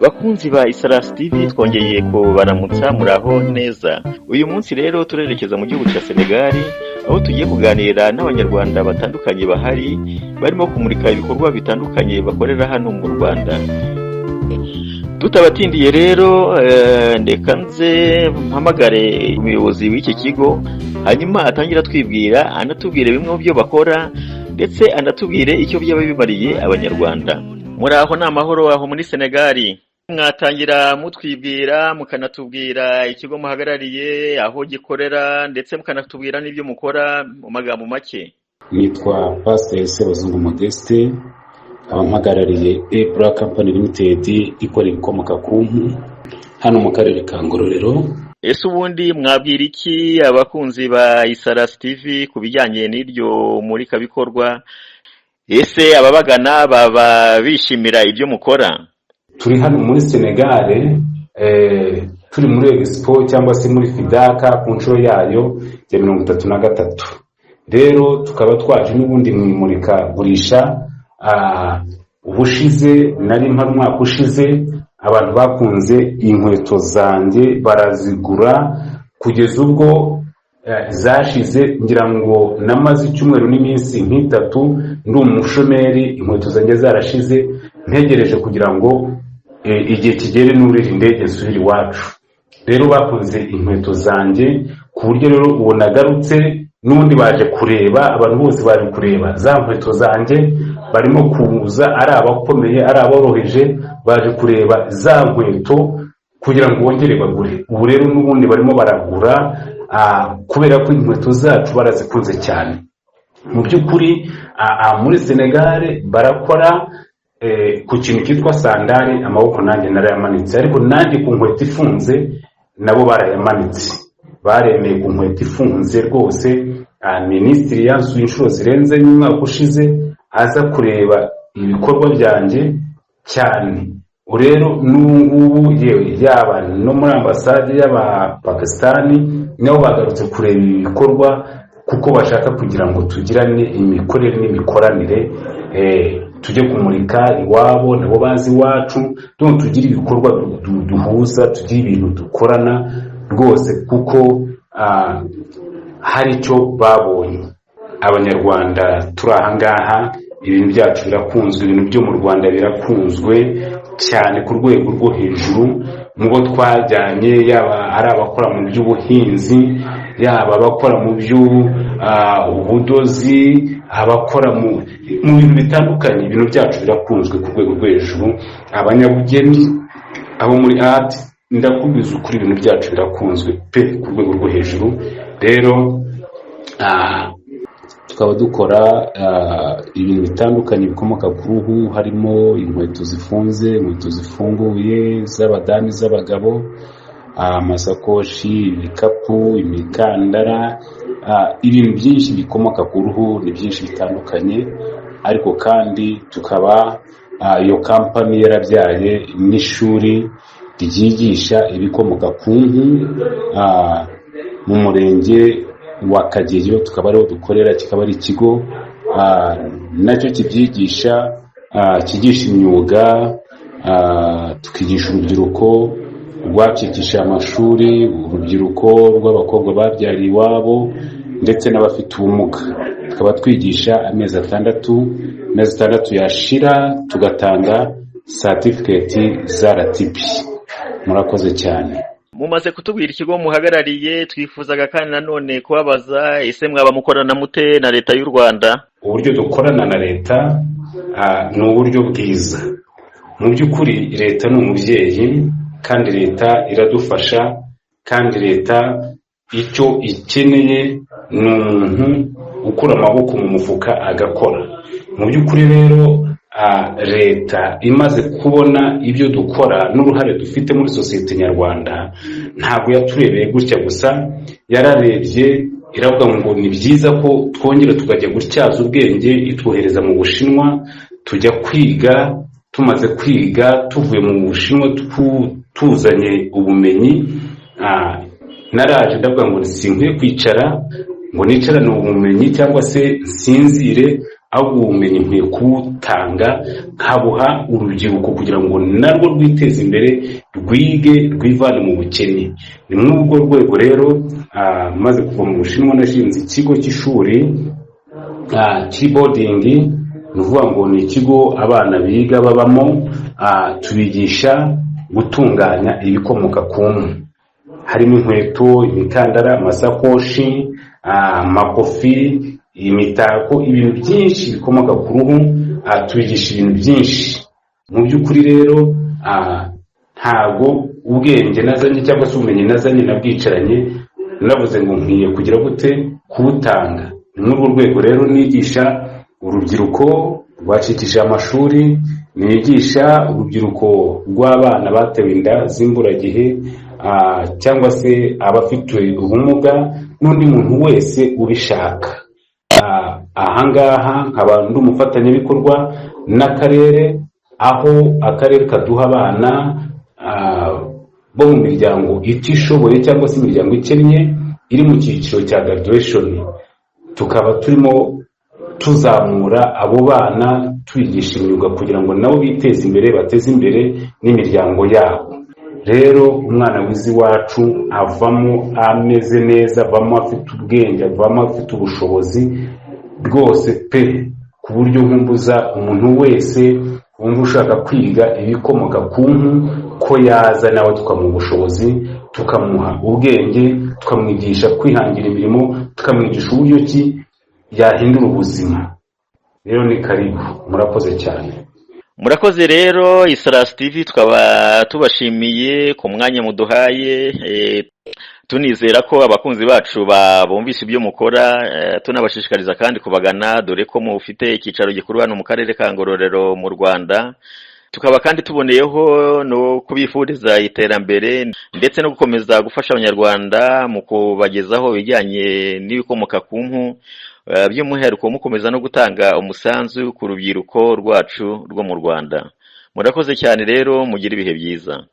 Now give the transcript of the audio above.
Bakunzi ba Isalas TV twongeye kubaramutsa muraho neza. Uyu munsi rero turerekeza mu gihugu cya Senegal aho tugiye kuganira n'abanyarwanda batandukanye bahari barimo kumurika ibikorwa bitandukanye bakorera hano mu Rwanda. Tutabatindiye rero ndeka nze mpamagare umuyobozi w'iki kigo hanyuma atangira twibwira anatubwire bimwe mu byo bakora ndetse anatubwire icyo byaba bibariye abanyarwanda. Muri aho ni amahoro aho muri Senegal. Mwatangira mutwibwira mukanatubwira ikigo muhagarariye aho gikorera ndetse mukanatubwira n'ibyo mukora mu magambo make. Nitwa Pastor Sebazungu Modeste, abampagarariye Ebra Company Limited ikora ibikomoka ku mpu hano mu karere ka Ngororero. Ese ubundi mwabwira iki abakunzi ba Isalas TV ku bijyanye n'iryo murikabikorwa? Ese ababagana baba bishimira ibyo mukora? Turi hano muri Senegal, turi muri Expo cyangwa se muri Fidaka ku nshuro yayo ya 33. Rero tukaba twaje n'ubundi mu imurikagurisha. Ubushize nari umwaka ushize abantu bakunze inkweto zanjye barazigura kugeza ubwo zashize, ngira ngo namaze icyumweru n'iminsi nk'itatu ndi umushomeri, inkweto zanjye zarashize ntegereje kugira ngo igihe kigere n'urira indege nsubire iwacu. Rero bakunze inkweto zanjye ku buryo rero ubu nagarutse n'ubundi baje kureba, abantu bose baje kureba za nkweto zanjye, barimo kuza ari abakomeye ari aboroheje, baje kureba za nkweto kugira ngo bongere bagure. Ubu rero n'ubundi barimo baragura kubera ko inkweto zacu barazikunze cyane. Mu by'ukuri muri Senegal barakora ku kintu cyitwa sandali, amaboko nanjye narayamanitse, ariko nanjye ku nkweto ifunze nabo barayamanitse, baremeye ku nkweto ifunze rwose. Minisitiri yansuye inshuro zirenze n'umwaka ushize aza kureba ibikorwa byanjye cyane. Rero n'ubu yaba no muri ambasade y'Abapakistani nabo bagarutse kureba ibikorwa kuko bashaka kugira ngo tugirane imikorere n'imikoranire, tujye kumurika iwabo nabo bazi iwacu, tugire ibikorwa duhuza, tugire ibintu dukorana rwose kuko hari icyo babonye. Abanyarwanda turi ahangaha, ibintu byacu birakunzwe, ibintu byo mu Rwanda birakunzwe cyane ku rwego rwo hejuru. Mubo twajyanye yaba ari abakora mu by'ubuhinzi, yaba abakora mu by'ubudozi, abakora mu bintu bitandukanye, ibintu byacu birakunzwe ku rwego rwo hejuru. Abanyabugeni, abo muri art, ndakubwiza ukuri ibintu byacu birakunzwe pe ku rwego rwo hejuru. Rero tukaba dukora ibintu bitandukanye bikomoka ku ruhu, harimo inkweto zifunze, inkweto zifunguye z'abadamu, z'abagabo, amasakoshi, ibikapu, imikandara, ibintu byinshi bikomoka ku ruhu, ni byinshi bitandukanye. Ariko kandi tukaba iyo company yarabyaye n'ishuri ryigisha ibikomoka ku mpu mu murenge wa Kageyo, tukaba ariho dukorera, kikaba ari ikigo nacyo kibyigisha, kigisha imyuga, tukigisha urubyiruko rwacikisha amashuri, urubyiruko rw'abakobwa babyariye iwabo ndetse n'abafite ubumuga. Tukaba twigisha amezi 6 yashira tugatanga certificate za RTP. Murakoze cyane. Mumaze kutubwira ikigo muhagarariye, twifuzaga kandi nanone kubabaza ese mwaba mukorana mute na leta y'u Rwanda? Uburyo dukorana na leta ni uburyo bwiza. Mu by'ukuri leta ni umubyeyi kandi leta iradufasha, kandi leta icyo ikeneye ni umuntu ukura amaboko mu mufuka agakora. Mu by'ukuri rero leta imaze kubona ibyo dukora n'uruhare dufite muri sosiyete nyarwanda, ntabwo yaturebeye gutya gusa, yararebye iravuga ngo ni byiza ko twongera tukajya gutyaza ubwenge, itwohereza mu Bushinwa tujya kwiga. Tumaze kwiga tuvuye mu Bushinwa tuzanye ubumenyi, naraje ndavuga ngo sinkwiye kwicara ngo nicarane ubumenyi cyangwa se nsinzire, ahubwo ubumenyi nkwiye kubutanga nkabuha urubyiruko kugira ngo narwo rwiteze imbere, rwige, rwivane mu bukene. Ni muri urwo rwego rero maze kuva mu Bushinwa nashinze ikigo cy'ishuri kiri bodingi, ni ukuvuga ngo ni ikigo abana biga babamo, tubigisha gutunganya ibikomoka ku mpu, harimo inkweto, imikandara, amasakoshi, amakofi, imitako, ibintu byinshi bikomoka ku ruhu. Tubigisha ibintu byinshi. Mu by'ukuri rero ntabwo ubwenge nazanye cyangwa se ubumenyi nazanye nabwicaranye, navuze ngo nkwiye kugira gute kubutanga. Ni muri urwo rwego rero nigisha urubyiruko rwacikishije amashuri, nigisha urubyiruko rw'abana batewe inda z'imburagihe, cyangwa se abafite ubumuga, n'undi muntu wese ubishaka. Ahangaha nkaba ndi umufatanyabikorwa n'akarere, aho akarere kaduha abana bo mu miryango itishoboye cyangwa se imiryango ikennye iri mu cyiciro cya graduation. Tukaba turimo tuzamura abo bana tubigisha imyuga kugira ngo nabo biteze imbere, bateze imbere n'imiryango yabo. Rero umwana wize iwacu avamo ameze neza, avamo afite ubwenge, avamo afite ubushobozi rwose pe, ku buryo nkumbuza umuntu wese wumva ushaka kwiga ibikomoka ku mpu ko yaza nawe tukamuha ubushobozi, tukamuha ubwenge, tukamwigisha kwihangira imirimo, tukamwigisha uburyo ki yahindura ubuzima. Rero ni karibu, murakoze cyane. Murakoze rero Isalas TV, tukaba tubashimiye ku mwanya muduhaye, tunizera ko abakunzi bacu bumvise ibyo mukora, tunabashishikariza kandi kubagana, dore ko mufite icyicaro gikuru hano mu karere ka Ngororero mu Rwanda. Tukaba kandi tuboneyeho no kubifuriza iterambere ndetse no gukomeza gufasha abanyarwanda mu kubagezaho ibijyanye n'ibikomoka ku mpu, by'umwihariko mukomeza no gutanga umusanzu ku rubyiruko rwacu rwo mu Rwanda. Murakoze cyane rero, mugire ibihe byiza.